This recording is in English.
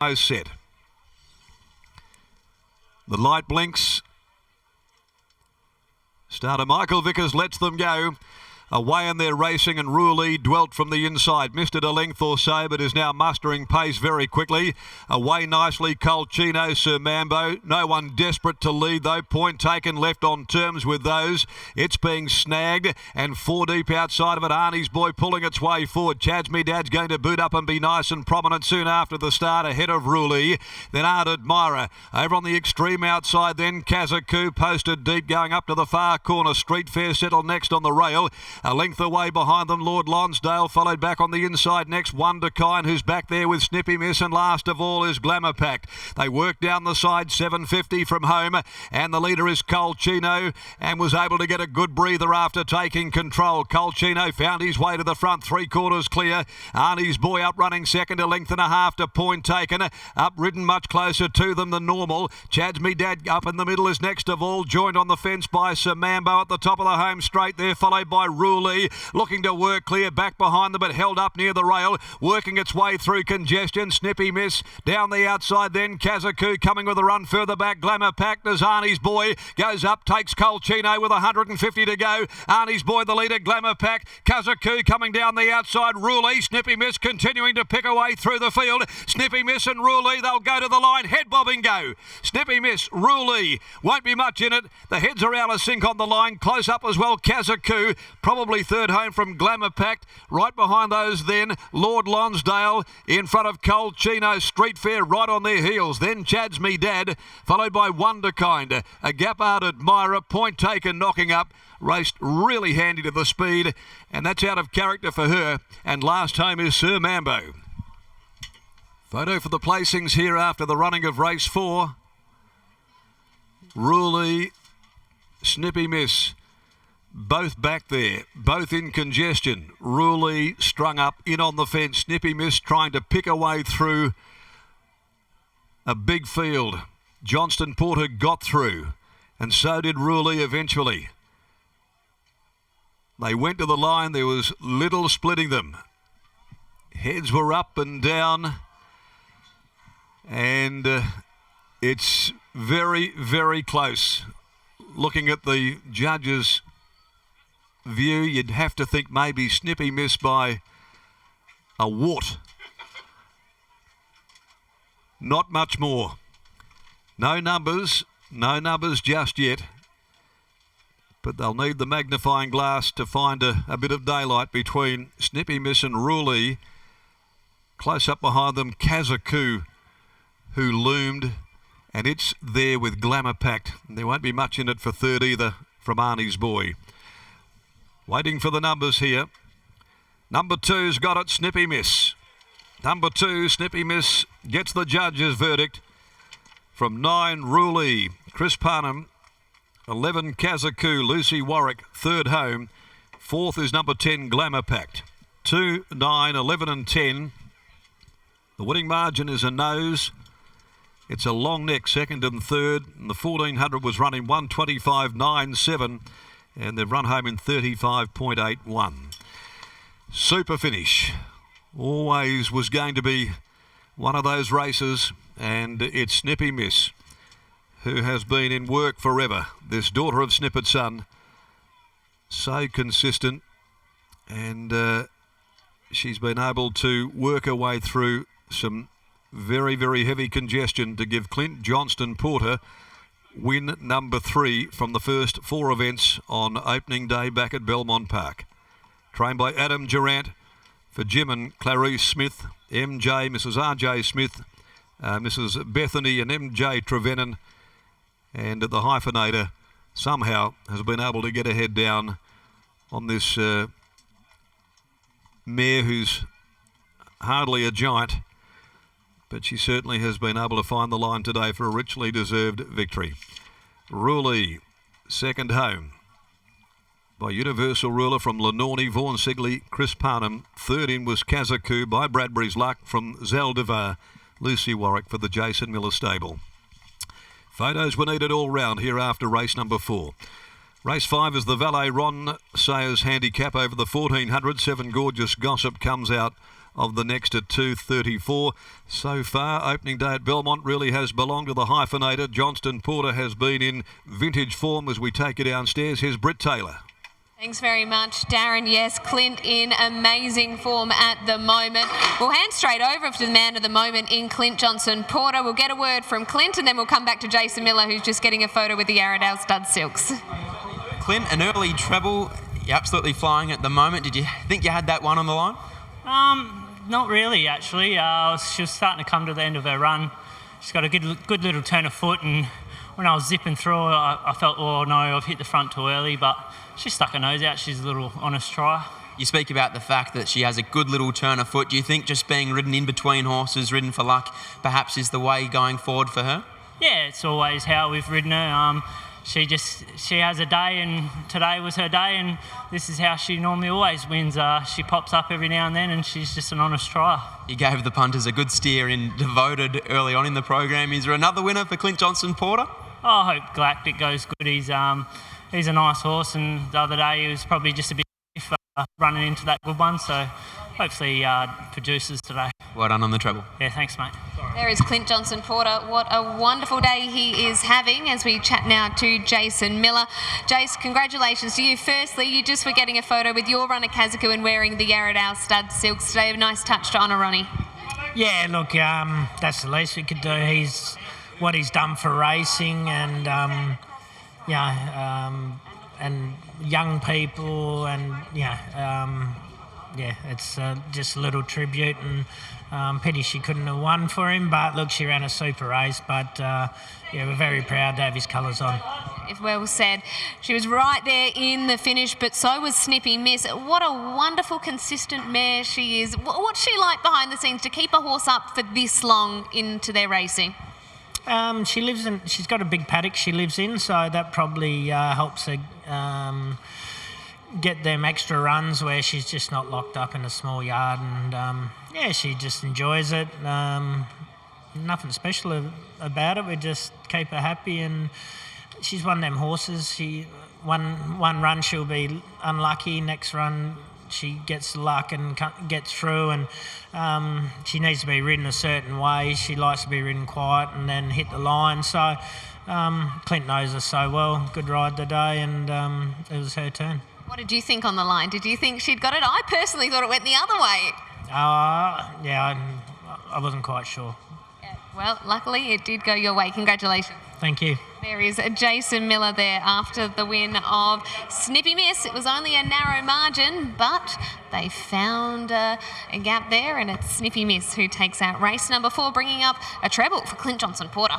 set. The light blinks. Starter Michael Vickers lets them go. Away and they're racing, and Ruley dwelt from the inside. Missed it a length or so, but is now mustering pace very quickly. Away nicely, Colchino, Sir Mambo. No one desperate to lead, though. Point taken, left on terms with those. It's being snagged, and 4 deep outside of it. Arnie's Boy pulling its way forward. Chad's Me Dad's going to boot up and be nice and prominent soon after the start, ahead of Ruley. Then Art Admirer. Over on the extreme outside, then Kazaku posted deep, going up to the far corner. Street Fair settled next on the rail. A length away behind them, Lord Lonsdale, followed back on the inside next, Wonderkind, who's back there with Snippy Miss, and last of all is Glamour Pact. They work down the side, 750 from home, and the leader is Colchino, and was able to get a good breather after taking control. Colchino found his way to the front, 3/4 clear. Arnie's Boy up running second, a length and a half to point taken. Up ridden much closer to them than normal. Chad's Me Dad up in the middle is next of all, joined on the fence by Sir Mambo at the top of the home straight there, followed by Ruley, looking to work clear back behind them, but held up near the rail, working its way through congestion. Snippy Miss down the outside, then Kazaku coming with a run further back. Glamour Pact as Arnie's Boy goes up, takes Colchino with 150 to go. Arnie's Boy the leader, Glamour Pact. Kazaku coming down the outside. Ruley, Snippy Miss continuing to pick away through the field. Snippy Miss and Ruley, they'll go to the line. Head bobbing go. Snippy Miss, Ruley, won't be much in it. The heads are out of sync on the line. Close up as well, Kazaku. Probably third home from Glamour Pact. Right behind those then, Lord Lonsdale in front of Colchino. Street Fair right on their heels. Then Chad's Me Dad, followed by Wonderkind. A Gap Art Admirer, point taken, knocking up. Raced really handy to the speed, and that's out of character for her. And last home is Sir Mambo. Photo for the placings here after the running of race 4. Ruley, Snippy Miss, both back there, both in congestion. Ruley strung up in on the fence. Snippy Miss trying to pick a way through a big field. Johnston Porter got through, and so did Ruley eventually. They went to the line. There was little splitting them. Heads were up and down, and it's very, very close. Looking at the judges' view, you'd have to think maybe Snippy Miss by a wart. Not much more. No numbers just yet. But they'll need the magnifying glass to find a bit of daylight between Snippy Miss and Ruley. Close up behind them, Kazaku, who loomed, and it's there with Glamour Pact. There won't be much in it for third either from Arnie's Boy. Waiting for the numbers here. Number 2's got it, Snippy Miss. Number 2, Snippy Miss, gets the judge's verdict. From 9, Ruley, Chris Parnham. 11, Kazaku, Lucy Warwick, third home. Fourth is number 10, Glamour Pact. 2, 9, 11 and 10. The winning margin is a nose. It's a long neck, second and third. And the 1400 was running 125.97. And they've run home in 35.81. Super finish. Always was going to be one of those races. And it's Snippy Miss, who has been in work forever. This daughter of Snippet Son, so consistent, and she's been able to work her way through some very, very heavy congestion to give Clint Johnston Porter win number 3 from the first 4 events on opening day back at Belmont Park. Trained by Adam Durant for Jim and Clarice Smith, MJ, Mrs. R.J. Smith, Mrs. Bethany and MJ Trevennan. And the hyphenator somehow has been able to get her head down on this mare who's hardly a giant, but she certainly has been able to find the line today for a richly deserved victory. Ruley, second home by Universal Ruler from Lenorney, Vaughan Sigley, Chris Parnham. Third in was Kazaku by Bradbury's Luck from Zaldivar, Lucy Warwick for the Jason Miller stable. Photos were needed all round here after race number 4. Race 5 is the Valet Ron Sayers handicap over the 1400. 7 Gorgeous Gossip comes out of the next at 2:34. So far, opening day at Belmont really has belonged to the hyphenator. Johnston Porter has been in vintage form as we take you downstairs. Here's Britt Taylor. Thanks very much, Darren. Yes, Clint in amazing form at the moment. We'll hand straight over to the man of the moment in Clint Johnson Porter. We'll get a word from Clint and then we'll come back to Jason Miller, who's just getting a photo with the Yarradale Stud Silks. Clint, an early treble. You're absolutely flying at the moment. Did you think you had that one on the line? Not really, actually. She was starting to come to the end of her run. She's got a good little turn of foot, and when I was zipping through, I felt, oh no, I've hit the front too early, but she stuck her nose out. She's a little honest try. You speak about the fact that she has a good little turn of foot. Do you think just being ridden in between horses, ridden for luck, perhaps is the way going forward for her? Yeah, it's always how we've ridden her. She has a day, and today was her day, and this is how she normally always wins. She pops up every now and then, and she's just an honest trier. You gave the punters a good steer in Devoted early on in the program. Is there another winner for Clint Johnson Porter? I hope Galactic goes good. He's a nice horse, and the other day he was probably just a bit stiff running into that good one, so hopefully he produces today. Well done on the treble. Yeah, thanks, mate. There is Clint Johnson Porter. What a wonderful day he is having as we chat now to Jason Miller. Jace, congratulations to you. Firstly, you just were getting a photo with your runner Kazaku and wearing the Yarradale Stud Silks today. A nice touch to honour Ronnie. Yeah, look, that's the least we could do. What he's done for racing and, and young people and, it's just a little tribute, and pity she couldn't have won for him, but look, she ran a super race, but we're very proud to have his colours on. If well said. She was right there in the finish, but so was Snippy Miss. What a wonderful, consistent mare she is. What's she like behind the scenes to keep a horse up for this long into their racing? She's got a big paddock she lives in, so that probably helps her get them extra runs where she's just not locked up in a small yard, and she just enjoys it. Nothing special about it. We just keep her happy, and she's one of them horses. One run she'll be unlucky, next run she gets luck and gets through, and she needs to be ridden a certain way. She likes to be ridden quiet and then hit the line. So Clint knows her so well. Good ride today, and it was her turn. What did you think on the line? Did you think she'd got it? I personally thought it went the other way. I wasn't quite sure. Yeah, well, luckily it did go your way. Congratulations. Thank you. There is Jason Miller there after the win of Snippy Miss. It was only a narrow margin, but they found a gap there, and it's Snippy Miss who takes out race number 4, bringing up a treble for Clint Johnson Porter.